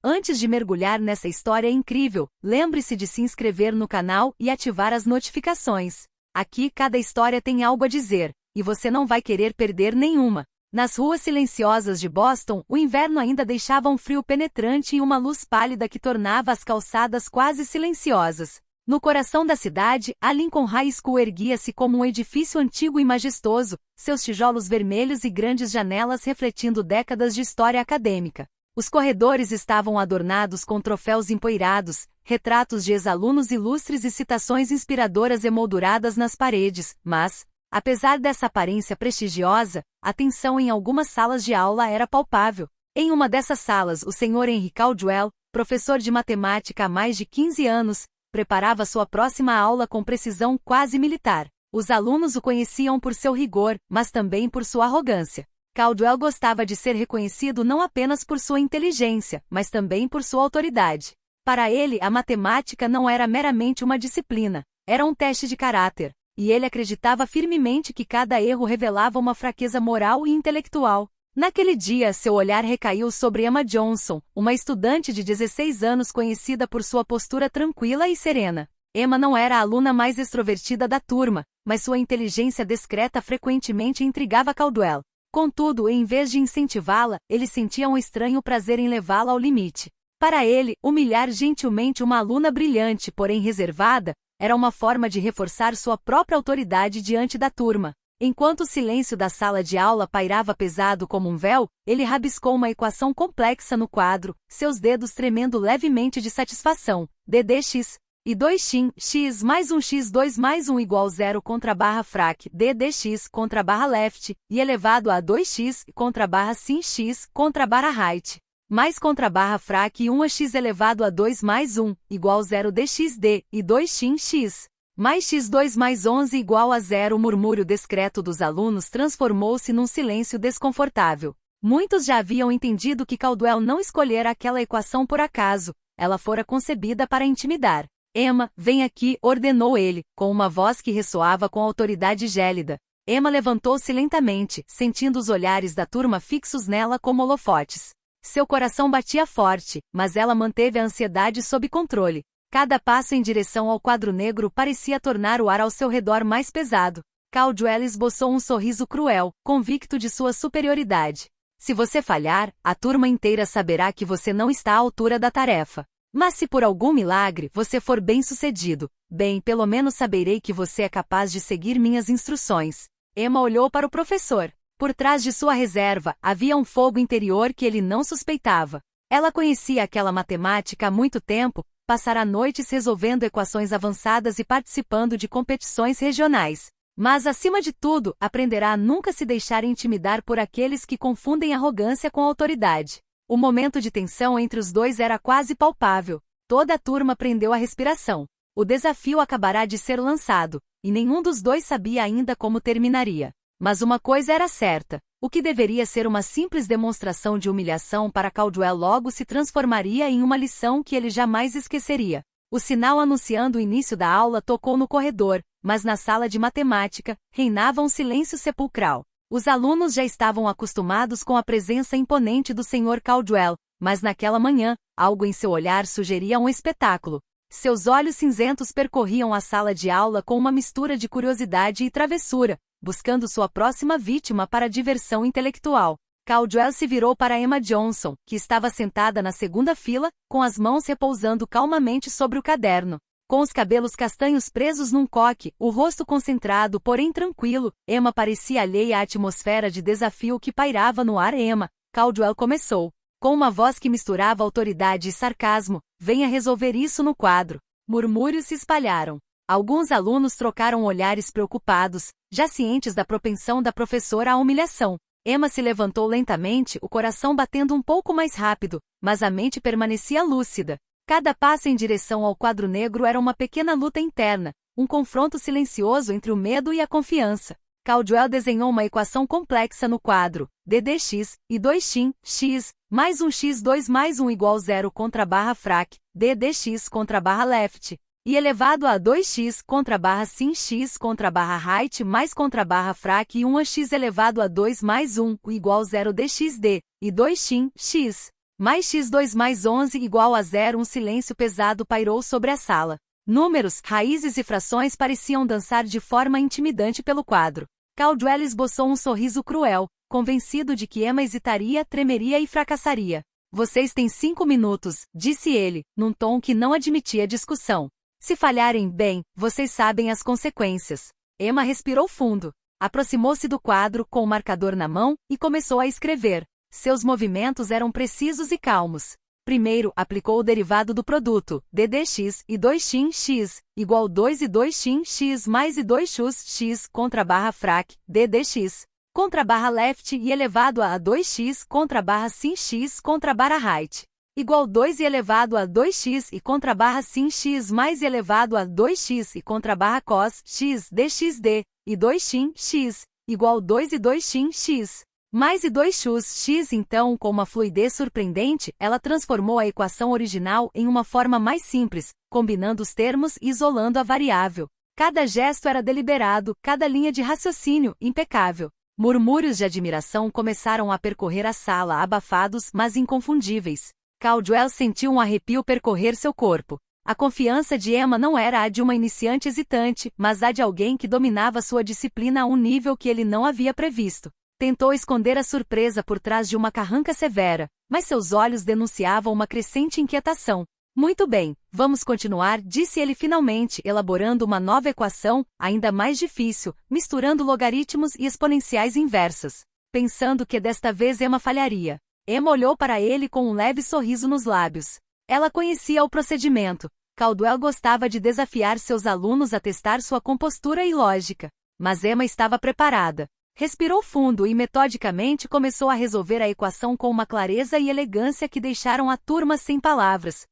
Antes de mergulhar nessa história incrível, lembre-se de se inscrever no canal e ativar as notificações. Aqui cada história tem algo a dizer, e você não vai querer perder nenhuma. Nas ruas silenciosas de Boston, o inverno ainda deixava um frio penetrante e uma luz pálida que tornava as calçadas quase silenciosas. No coração da cidade, a Lincoln High School erguia-se como um edifício antigo e majestoso, seus tijolos vermelhos e grandes janelas refletindo décadas de história acadêmica. Os corredores estavam adornados com troféus empoeirados, retratos de ex-alunos ilustres e citações inspiradoras emolduradas nas paredes, mas, apesar dessa aparência prestigiosa, a tensão em algumas salas de aula era palpável. Em uma dessas salas, o Sr. Henry Caldwell, professor de matemática há mais de 15 anos, preparava sua próxima aula com precisão quase militar. Os alunos o conheciam por seu rigor, mas também por sua arrogância. Caldwell gostava de ser reconhecido não apenas por sua inteligência, mas também por sua autoridade. Para ele, a matemática não era meramente uma disciplina, era um teste de caráter, e ele acreditava firmemente que cada erro revelava uma fraqueza moral e intelectual. Naquele dia, seu olhar recaiu sobre Emma Johnson, uma estudante de 16 anos conhecida por sua postura tranquila e serena. Emma não era a aluna mais extrovertida da turma, mas sua inteligência discreta frequentemente intrigava Caldwell. Contudo, em vez de incentivá-la, ele sentia um estranho prazer em levá-la ao limite. Para ele, humilhar gentilmente uma aluna brilhante, porém reservada, era uma forma de reforçar sua própria autoridade diante da turma. Enquanto o silêncio da sala de aula pairava pesado como um véu, ele rabiscou uma equação complexa no quadro, seus dedos tremendo levemente de satisfação. ddx e 2x, x mais 1x2 mais 1 igual 0 contra barra frac, ddx contra barra left, e elevado a 2x contra barra sin x contra barra right, mais contra barra frac e 1x elevado a 2 mais 1, igual 0 dxd, e 2x x. Mais x2 mais 11 igual a 0. O murmúrio discreto dos alunos transformou-se num silêncio desconfortável. Muitos já haviam entendido que Caldwell não escolhera aquela equação por acaso, ela fora concebida para intimidar. Emma, vem aqui, ordenou ele, com uma voz que ressoava com autoridade gélida. Emma levantou-se lentamente, sentindo os olhares da turma fixos nela como holofotes. Seu coração batia forte, mas ela manteve a ansiedade sob controle. Cada passo em direção ao quadro negro parecia tornar o ar ao seu redor mais pesado. Caldwell esboçou um sorriso cruel, convicto de sua superioridade. Se você falhar, a turma inteira saberá que você não está à altura da tarefa. Mas se por algum milagre você for bem-sucedido, bem, pelo menos saberei que você é capaz de seguir minhas instruções. Emma olhou para o professor. Por trás de sua reserva, havia um fogo interior que ele não suspeitava. Ela conhecia aquela matemática há muito tempo, passará noites resolvendo equações avançadas e participando de competições regionais. Mas, acima de tudo, aprenderá a nunca se deixar intimidar por aqueles que confundem arrogância com autoridade. O momento de tensão entre os dois era quase palpável. Toda a turma prendeu a respiração. O desafio acabará de ser lançado, e nenhum dos dois sabia ainda como terminaria. Mas uma coisa era certa. O que deveria ser uma simples demonstração de humilhação para Caldwell logo se transformaria em uma lição que ele jamais esqueceria. O sinal anunciando o início da aula tocou no corredor, mas na sala de matemática, reinava um silêncio sepulcral. Os alunos já estavam acostumados com a presença imponente do Sr. Caldwell, mas naquela manhã, algo em seu olhar sugeria um espetáculo. Seus olhos cinzentos percorriam a sala de aula com uma mistura de curiosidade e travessura, buscando sua próxima vítima para diversão intelectual. Caldwell se virou para Emma Johnson, que estava sentada na segunda fila, com as mãos repousando calmamente sobre o caderno. Com os cabelos castanhos presos num coque, o rosto concentrado porém tranquilo, Emma parecia alheia à atmosfera de desafio que pairava no ar. Emma, Caldwell começou, com uma voz que misturava autoridade e sarcasmo, venha resolver isso no quadro. Murmúrios se espalharam. Alguns alunos trocaram olhares preocupados, já cientes da propensão da professora à humilhação. Emma se levantou lentamente, o coração batendo um pouco mais rápido, mas a mente permanecia lúcida. Cada passo em direção ao quadro negro era uma pequena luta interna, um confronto silencioso entre o medo e a confiança. Caldwell desenhou uma equação complexa no quadro, ddx, e 2x, x, mais 1x2 mais 1 igual 0 contra barra frac, ddx contra barra left, e elevado a 2x contra barra sin x contra barra right mais contra barra frac e 1x elevado a 2 mais 1 igual 0 dxd, e 2x, x. Mais x2 mais 11 igual a 0. Um silêncio pesado pairou sobre a sala. Números, raízes e frações pareciam dançar de forma intimidante pelo quadro. Caldwell esboçou um sorriso cruel, convencido de que Emma hesitaria, tremeria e fracassaria. Vocês têm 5 minutos, disse ele, num tom que não admitia discussão. Se falharem, bem, vocês sabem as consequências. Emma respirou fundo. Aproximou-se do quadro com o marcador na mão e começou a escrever. Seus movimentos eram precisos e calmos. Primeiro, aplicou o derivado do produto, ddx, e 2x, igual 2 e 2x mais e 2x contra barra frac, ddx, contra barra left e elevado a 2x contra barra sin x contra barra right, igual 2 e elevado a 2x e contra barra sin x mais e elevado a 2x e contra barra cos x dxd, e 2sin x, igual 2 e 2sin x. Mais e 2x. Então, com uma fluidez surpreendente, ela transformou a equação original em uma forma mais simples, combinando os termos e isolando a variável. Cada gesto era deliberado, cada linha de raciocínio impecável. Murmúrios de admiração começaram a percorrer a sala, abafados, mas inconfundíveis. Caldwell sentiu um arrepio percorrer seu corpo. A confiança de Emma não era a de uma iniciante hesitante, mas a de alguém que dominava sua disciplina a um nível que ele não havia previsto. Tentou esconder a surpresa por trás de uma carranca severa, mas seus olhos denunciavam uma crescente inquietação. Muito bem, vamos continuar, disse ele finalmente, elaborando uma nova equação, ainda mais difícil, misturando logaritmos e exponenciais inversas. Pensando que desta vez Emma falharia. Emma olhou para ele com um leve sorriso nos lábios. Ela conhecia o procedimento. Caldwell gostava de desafiar seus alunos a testar sua compostura e lógica. Mas Emma estava preparada. Respirou fundo e metodicamente começou a resolver a equação com uma clareza e elegância que deixaram a turma sem palavras.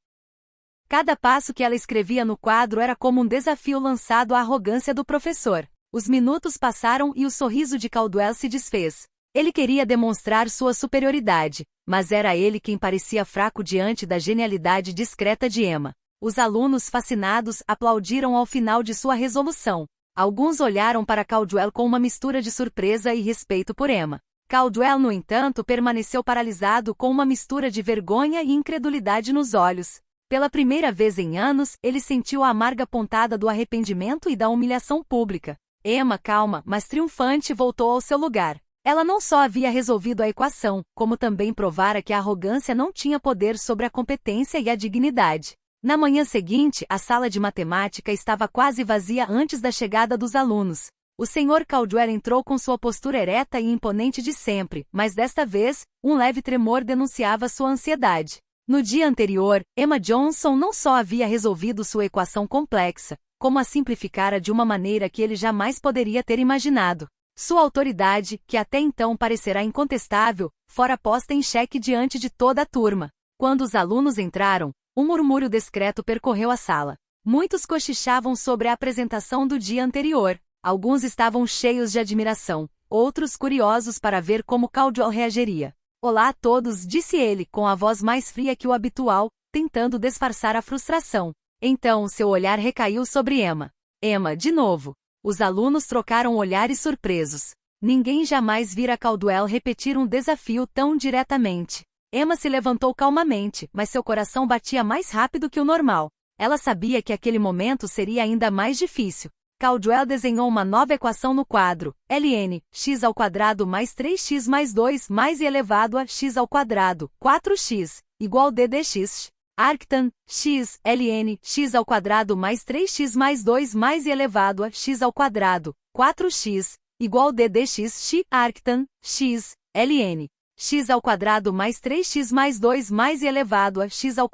Cada passo que ela escrevia no quadro era como um desafio lançado à arrogância do professor. Os minutos passaram e o sorriso de Caldwell se desfez. Ele queria demonstrar sua superioridade, mas era ele quem parecia fraco diante da genialidade discreta de Emma. Os alunos fascinados aplaudiram ao final de sua resolução. Alguns olharam para Caldwell com uma mistura de surpresa e respeito por Emma. Caldwell, no entanto, permaneceu paralisado com uma mistura de vergonha e incredulidade nos olhos. Pela primeira vez em anos, ele sentiu a amarga pontada do arrependimento e da humilhação pública. Emma, calma, mas triunfante, voltou ao seu lugar. Ela não só havia resolvido a equação, como também provara que a arrogância não tinha poder sobre a competência e a dignidade. Na manhã seguinte, a sala de matemática estava quase vazia antes da chegada dos alunos. O Sr. Caldwell entrou com sua postura ereta e imponente de sempre, mas desta vez, um leve tremor denunciava sua ansiedade. No dia anterior, Emma Johnson não só havia resolvido sua equação complexa, como a simplificara de uma maneira que ele jamais poderia ter imaginado. Sua autoridade, que até então parecerá incontestável, fora posta em xeque diante de toda a turma. Quando os alunos entraram, um murmúrio discreto percorreu a sala. Muitos cochichavam sobre a apresentação do dia anterior. Alguns estavam cheios de admiração, outros curiosos para ver como Caldwell reagiria. Olá a todos, disse ele, com a voz mais fria que o habitual, tentando disfarçar a frustração. Então seu olhar recaiu sobre Emma. Emma, de novo. Os alunos trocaram olhares surpresos. Ninguém jamais vira Caldwell repetir um desafio tão diretamente. Emma se levantou calmamente, mas seu coração batia mais rápido que o normal. Ela sabia que aquele momento seria ainda mais difícil. Caldwell desenhou uma nova equação no quadro, ln, x² mais 3x mais 2 mais e elevado a x², 4x, igual ddx. Arctan, x, ln, x² mais 3x mais 2 mais e elevado a x², 4x, igual ddx. Arctan, x, ln, x² mais 3x mais 2 mais e elevado a x²,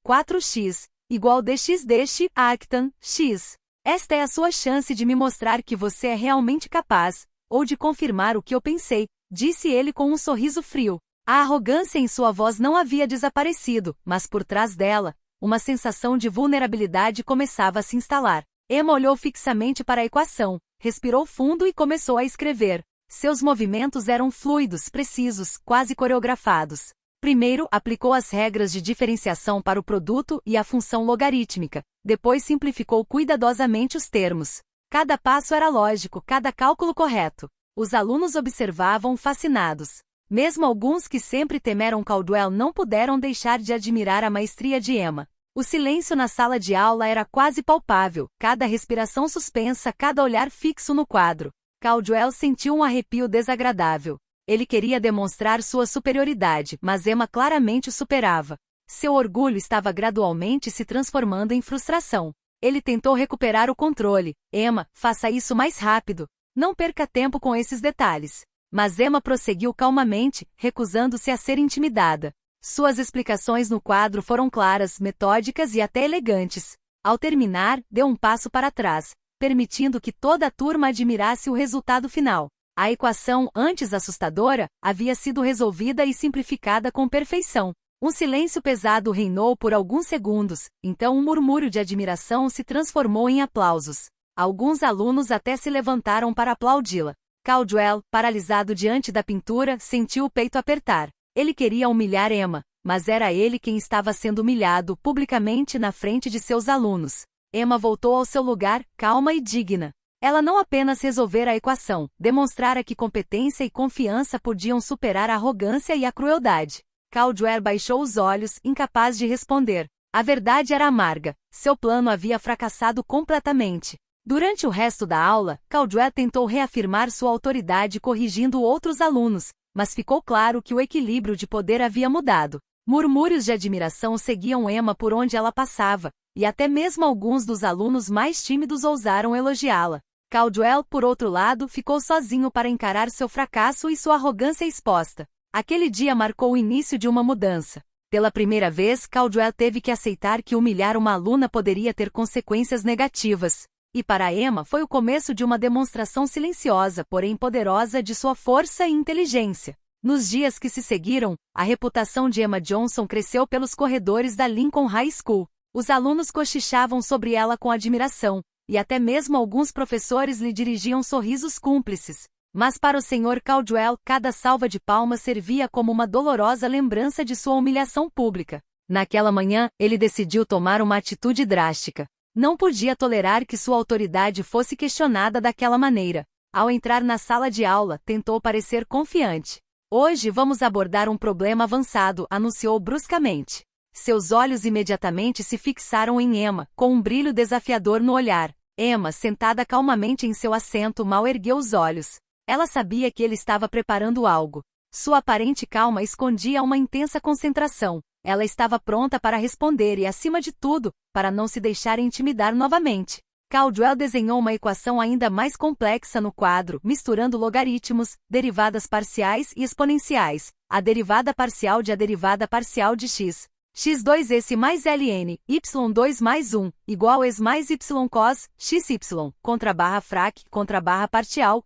4x, igual dx. Arctan, x. Esta é a sua chance de me mostrar que você é realmente capaz, ou de confirmar o que eu pensei, disse ele com um sorriso frio. A arrogância em sua voz não havia desaparecido, mas por trás dela, uma sensação de vulnerabilidade começava a se instalar. Emma olhou fixamente para a equação, respirou fundo e começou a escrever. Seus movimentos eram fluidos, precisos, quase coreografados. Primeiro, aplicou as regras de diferenciação para o produto e a função logarítmica. Depois simplificou cuidadosamente os termos. Cada passo era lógico, cada cálculo correto. Os alunos observavam fascinados. Mesmo alguns que sempre temeram Caldwell não puderam deixar de admirar a maestria de Emma. O silêncio na sala de aula era quase palpável, cada respiração suspensa, cada olhar fixo no quadro. Caldwell sentiu um arrepio desagradável. Ele queria demonstrar sua superioridade, mas Emma claramente o superava. Seu orgulho estava gradualmente se transformando em frustração. Ele tentou recuperar o controle. Emma, faça isso mais rápido. Não perca tempo com esses detalhes. Mas Emma prosseguiu calmamente, recusando-se a ser intimidada. Suas explicações no quadro foram claras, metódicas e até elegantes. Ao terminar, deu um passo para trás, permitindo que toda a turma admirasse o resultado final. A equação, antes assustadora, havia sido resolvida e simplificada com perfeição. Um silêncio pesado reinou por alguns segundos, então um murmúrio de admiração se transformou em aplausos. Alguns alunos até se levantaram para aplaudi-la. Caldwell, paralisado diante da pintura, sentiu o peito apertar. Ele queria humilhar Emma, mas era ele quem estava sendo humilhado publicamente na frente de seus alunos. Emma voltou ao seu lugar, calma e digna. Ela não apenas resolvera a equação, demonstrara que competência e confiança podiam superar a arrogância e a crueldade. Caldwell baixou os olhos, incapaz de responder. A verdade era amarga. Seu plano havia fracassado completamente. Durante o resto da aula, Caldwell tentou reafirmar sua autoridade corrigindo outros alunos, mas ficou claro que o equilíbrio de poder havia mudado. Murmúrios de admiração seguiam Emma por onde ela passava, e até mesmo alguns dos alunos mais tímidos ousaram elogiá-la. Caldwell, por outro lado, ficou sozinho para encarar seu fracasso e sua arrogância exposta. Aquele dia marcou o início de uma mudança. Pela primeira vez, Caldwell teve que aceitar que humilhar uma aluna poderia ter consequências negativas. E para Emma foi o começo de uma demonstração silenciosa, porém poderosa de sua força e inteligência. Nos dias que se seguiram, a reputação de Emma Johnson cresceu pelos corredores da Lincoln High School. Os alunos cochichavam sobre ela com admiração, e até mesmo alguns professores lhe dirigiam sorrisos cúmplices. Mas para o Sr. Caldwell, cada salva de palmas servia como uma dolorosa lembrança de sua humilhação pública. Naquela manhã, ele decidiu tomar uma atitude drástica. Não podia tolerar que sua autoridade fosse questionada daquela maneira. Ao entrar na sala de aula, tentou parecer confiante. Hoje vamos abordar um problema avançado, anunciou bruscamente. Seus olhos imediatamente se fixaram em Emma, com um brilho desafiador no olhar. Emma, sentada calmamente em seu assento, mal ergueu os olhos. Ela sabia que ele estava preparando algo. Sua aparente calma escondia uma intensa concentração. Ela estava pronta para responder e, acima de tudo, para não se deixar intimidar novamente. Caldwell desenhou uma equação ainda mais complexa no quadro, misturando logaritmos, derivadas parciais e exponenciais. A derivada parcial de a derivada parcial de x. x2s mais ln, y2 mais 1, igual a mais y cos, xy, contra barra frac, contra barra partial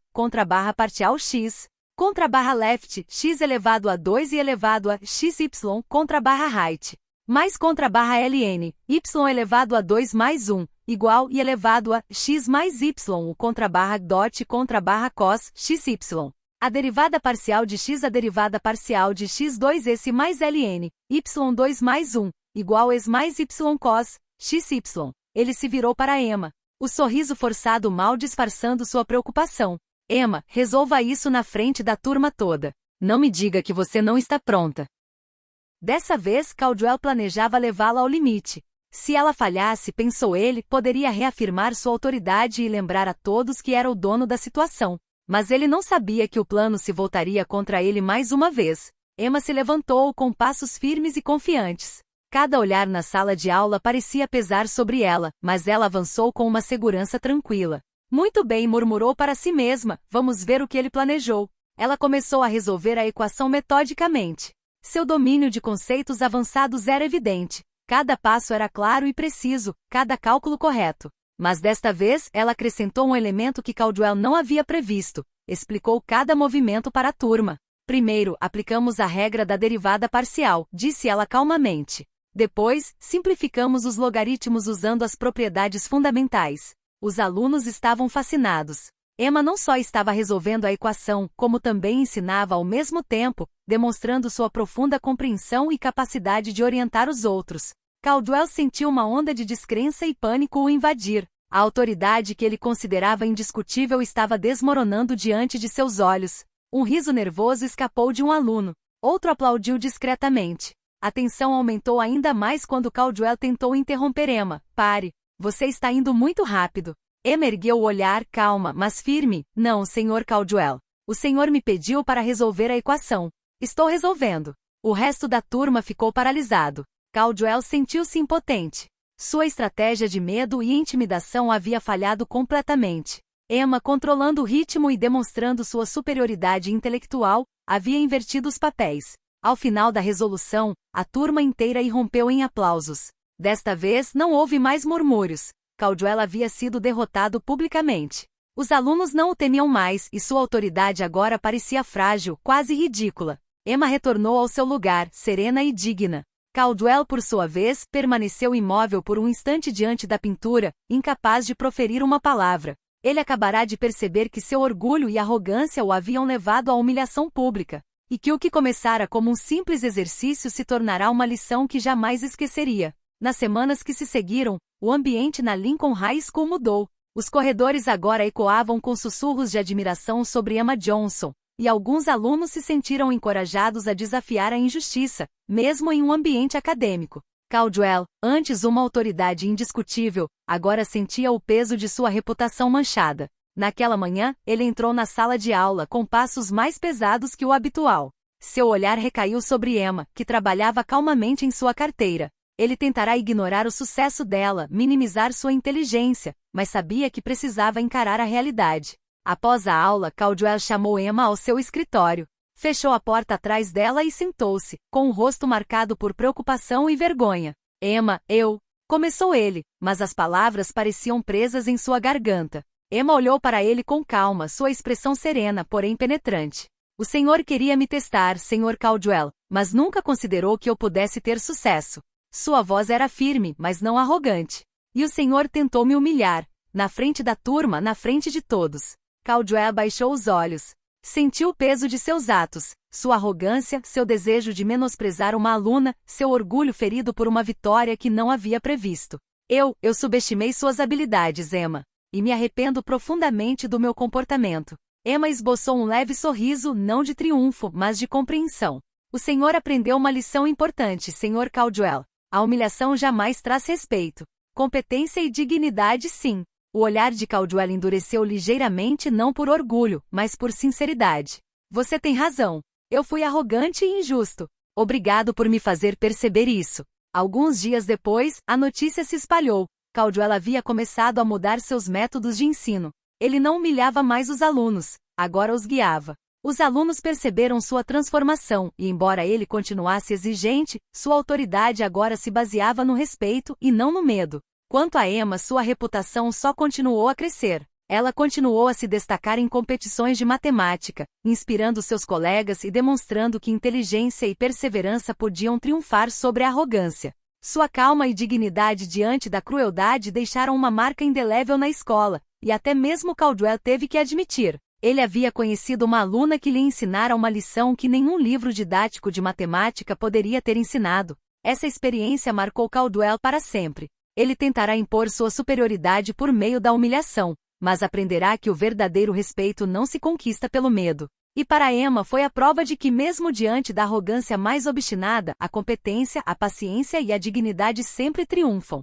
x. Contra barra left, x elevado a 2 e elevado a xy, contra barra right. Mais contra barra ln, y elevado a 2 mais 1, igual e elevado a x mais y, contra barra dot contra barra cos, xy. A derivada parcial de x, a derivada parcial de x2s mais ln, y2 mais 1, igual a mais y cos, xy. Ele se virou para Emma. O sorriso forçado mal disfarçando sua preocupação. Emma, resolva isso na frente da turma toda. Não me diga que você não está pronta. Dessa vez, Caldwell planejava levá-la ao limite. Se ela falhasse, pensou ele, poderia reafirmar sua autoridade e lembrar a todos que era o dono da situação. Mas ele não sabia que o plano se voltaria contra ele mais uma vez. Emma se levantou com passos firmes e confiantes. Cada olhar na sala de aula parecia pesar sobre ela, mas ela avançou com uma segurança tranquila. Muito bem, murmurou para si mesma, vamos ver o que ele planejou. Ela começou a resolver a equação metodicamente. Seu domínio de conceitos avançados era evidente. Cada passo era claro e preciso, cada cálculo correto. Mas desta vez, ela acrescentou um elemento que Caldwell não havia previsto. Explicou cada movimento para a turma. Primeiro, aplicamos a regra da derivada parcial, disse ela calmamente. Depois, simplificamos os logaritmos usando as propriedades fundamentais. Os alunos estavam fascinados. Emma não só estava resolvendo a equação, como também ensinava ao mesmo tempo, demonstrando sua profunda compreensão e capacidade de orientar os outros. Caldwell sentiu uma onda de descrença e pânico o invadir. A autoridade que ele considerava indiscutível estava desmoronando diante de seus olhos. Um riso nervoso escapou de um aluno. Outro aplaudiu discretamente. A tensão aumentou ainda mais quando Caldwell tentou interromper Emma. Pare. Você está indo muito rápido. Emma ergueu o olhar, calma, mas firme. Não, Sr. Caldwell. O senhor me pediu para resolver a equação. Estou resolvendo. O resto da turma ficou paralisado. Caldwell sentiu-se impotente. Sua estratégia de medo e intimidação havia falhado completamente. Emma, controlando o ritmo e demonstrando sua superioridade intelectual, havia invertido os papéis. Ao final da resolução, a turma inteira irrompeu em aplausos. Desta vez não houve mais murmúrios. Caldwell havia sido derrotado publicamente. Os alunos não o temiam mais e sua autoridade agora parecia frágil, quase ridícula. Emma retornou ao seu lugar, serena e digna. Caldwell, por sua vez, permaneceu imóvel por um instante diante da pintura, incapaz de proferir uma palavra. Ele acabará de perceber que seu orgulho e arrogância o haviam levado à humilhação pública, e que o que começara como um simples exercício se tornará uma lição que jamais esqueceria. Nas semanas que se seguiram, o ambiente na Lincoln High School mudou. Os corredores agora ecoavam com sussurros de admiração sobre Emma Johnson, e alguns alunos se sentiram encorajados a desafiar a injustiça, mesmo em um ambiente acadêmico. Caldwell, antes uma autoridade indiscutível, agora sentia o peso de sua reputação manchada. Naquela manhã, ele entrou na sala de aula com passos mais pesados que o habitual. Seu olhar recaiu sobre Emma, que trabalhava calmamente em sua carteira. Ele tentará ignorar o sucesso dela, minimizar sua inteligência, mas sabia que precisava encarar a realidade. Após a aula, Caldwell chamou Emma ao seu escritório. Fechou a porta atrás dela e sentou-se, com o rosto marcado por preocupação e vergonha. Emma, começou ele, mas as palavras pareciam presas em sua garganta. Emma olhou para ele com calma, sua expressão serena, porém penetrante. O senhor queria me testar, Sr. Caldwell, mas nunca considerou que eu pudesse ter sucesso. Sua voz era firme, mas não arrogante. E o senhor tentou me humilhar, na frente da turma, na frente de todos. Caldwell baixou os olhos. Sentiu o peso de seus atos, sua arrogância, seu desejo de menosprezar uma aluna, seu orgulho ferido por uma vitória que não havia previsto. Eu subestimei suas habilidades, Emma, e me arrependo profundamente do meu comportamento. Emma esboçou um leve sorriso, não de triunfo, mas de compreensão. O senhor aprendeu uma lição importante, Sr. Caldwell. A humilhação jamais traz respeito. Competência e dignidade, sim. O olhar de Caldwell endureceu ligeiramente não por orgulho, mas por sinceridade. Você tem razão. Eu fui arrogante e injusto. Obrigado por me fazer perceber isso. Alguns dias depois, a notícia se espalhou. Caldwell havia começado a mudar seus métodos de ensino. Ele não humilhava mais os alunos, agora os guiava. Os alunos perceberam sua transformação e, embora ele continuasse exigente, sua autoridade agora se baseava no respeito e não no medo. Quanto a Emma, sua reputação só continuou a crescer. Ela continuou a se destacar em competições de matemática, inspirando seus colegas e demonstrando que inteligência e perseverança podiam triunfar sobre a arrogância. Sua calma e dignidade diante da crueldade deixaram uma marca indelével na escola, e até mesmo Caldwell teve que admitir. Ele havia conhecido uma aluna que lhe ensinara uma lição que nenhum livro didático de matemática poderia ter ensinado. Essa experiência marcou Caldwell para sempre. Ele tentará impor sua superioridade por meio da humilhação, mas aprenderá que o verdadeiro respeito não se conquista pelo medo. E para Emma foi a prova de que mesmo diante da arrogância mais obstinada, a competência, a paciência e a dignidade sempre triunfam.